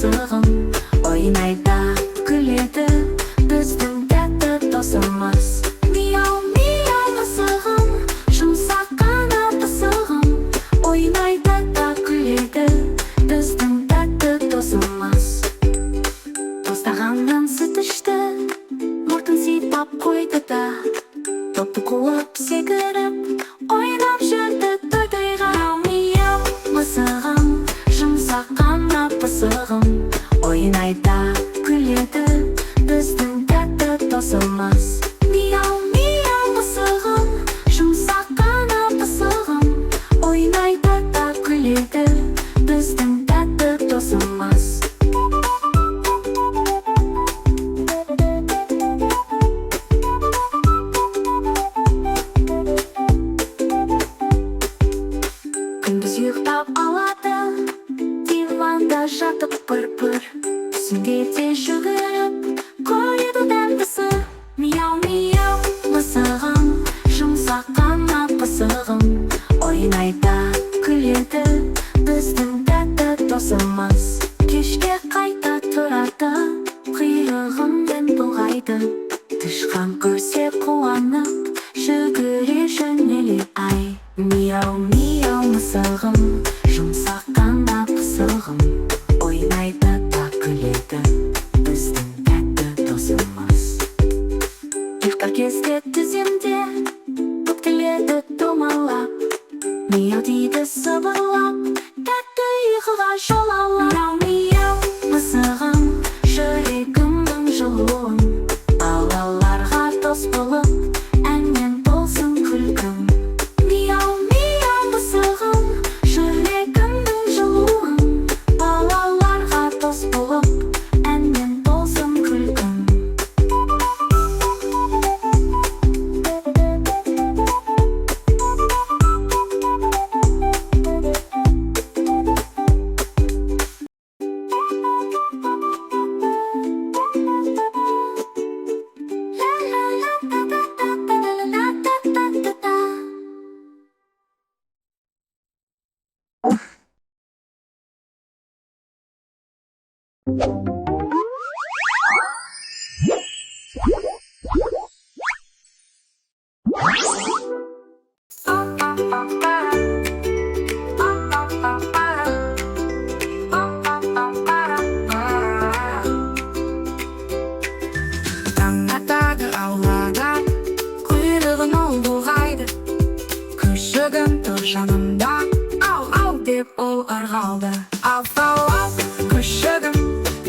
мысығым, ойнайды, күледі, біздің тәтті досымыз. Мияу, мияу мысығым, жұмсақ қана пысығым, ойнайды да күледі, біздің тәтті досымыз. Тостағаннан сүт ішті, мұртын сипап қойды да, топты қуып секіріп, ойнап жүрді той-тойға. Мияу мысығым, жұмсақ қана пысығым, ойнайды, күледі, біздің тәтті досымыз. Мияу, мияу мысығым, жұмсақ қана пысығым, ойнайды да күледі, біздің тәтті досымыз. Күндіз ұйықтап алады, диванда жатып пыр-пыр, түсінде де жүгіріп, көреді дәмдісі. Мияу, мияу мысығым, жұмсақ қана пысығым, ойнайды, күледі, біздің тәтті досымыз. Кешке қайта тұрады, қиығымен бұлғайды, тышқан көрсе қуанып, жүгіре жөнеле ай. Мияу, мияу мысығым, жұмсақ қана пысығым, ойнайды да күледі, біздің тәтті досымыз. Ұйықтар кезде тіземде, бүктеледі домалап, мияу дейді сыбырлап, тәтті ұйқыға жол алып. Мияу, мияу мысығым, жүрегімнің жылуын, балаларға дос болып, әнмен болсын күлкім. Мияу, мияу мысығым, жүрегімнің жылуын, балаларға дос болып, әнмен болсын күлкім. Таң атады аулада, құйрығын ол бұлғайды, күшігім тұр жанымда, ау-ау деп ол ырғалды. Ау-ау, күшігім,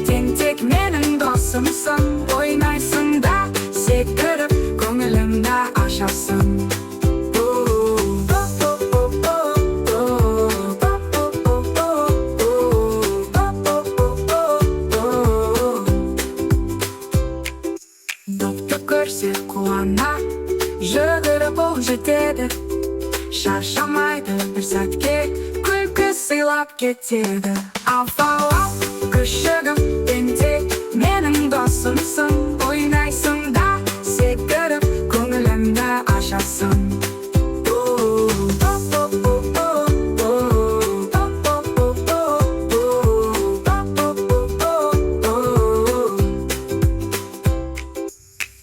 тентек менің досымсың, ойнайсың да, секіріп, көңілімді ашасың. Допты көрсе қуана, жүгіріп ол жетеді, шаршамайды бір сәтке, күлкі сыйлап кетеді. Ау-ау, күшігім, тентек менің досымсың, ойнайсың да, секіріп, көңілімді ашасың.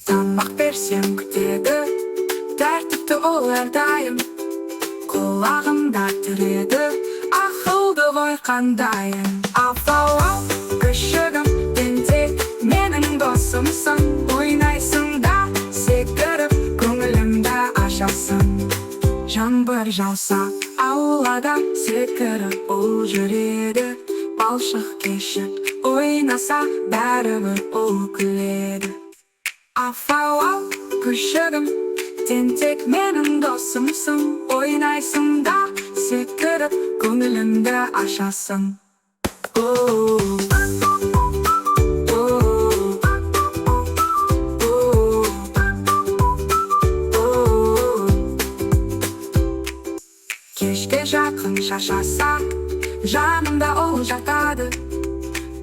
Тамақ берсем күтеді, тәртіпті ол әрдайым, құлағымда түреді, ақылды ғой қандайым. Ау-ау, күшігім, тентек менің досымсың, ойнайсың да, секіріп, көңілімді ашасың. Жаңбыр жауса аулада, секіріп ол жүреді, балшық кешіп ойнаса, бәрібір ол күледі. Ау-ау, күшігім, тентек менің досымсың, ойнайсың да, секіріп, көңілімді ашасың. Кешке жақын шаршаса, жанымда ол жатады,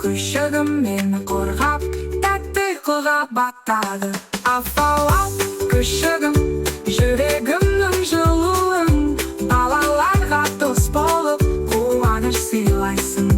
күшігім мені қорғап, тәтті ұйқыға батады. Ау-ау, күшігім, жүрегімнің жылуын, балаларға дос болып, қуаныш сыйлайсың.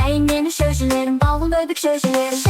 Әй менің шөжілерім, баулу бөбек шөжілерім.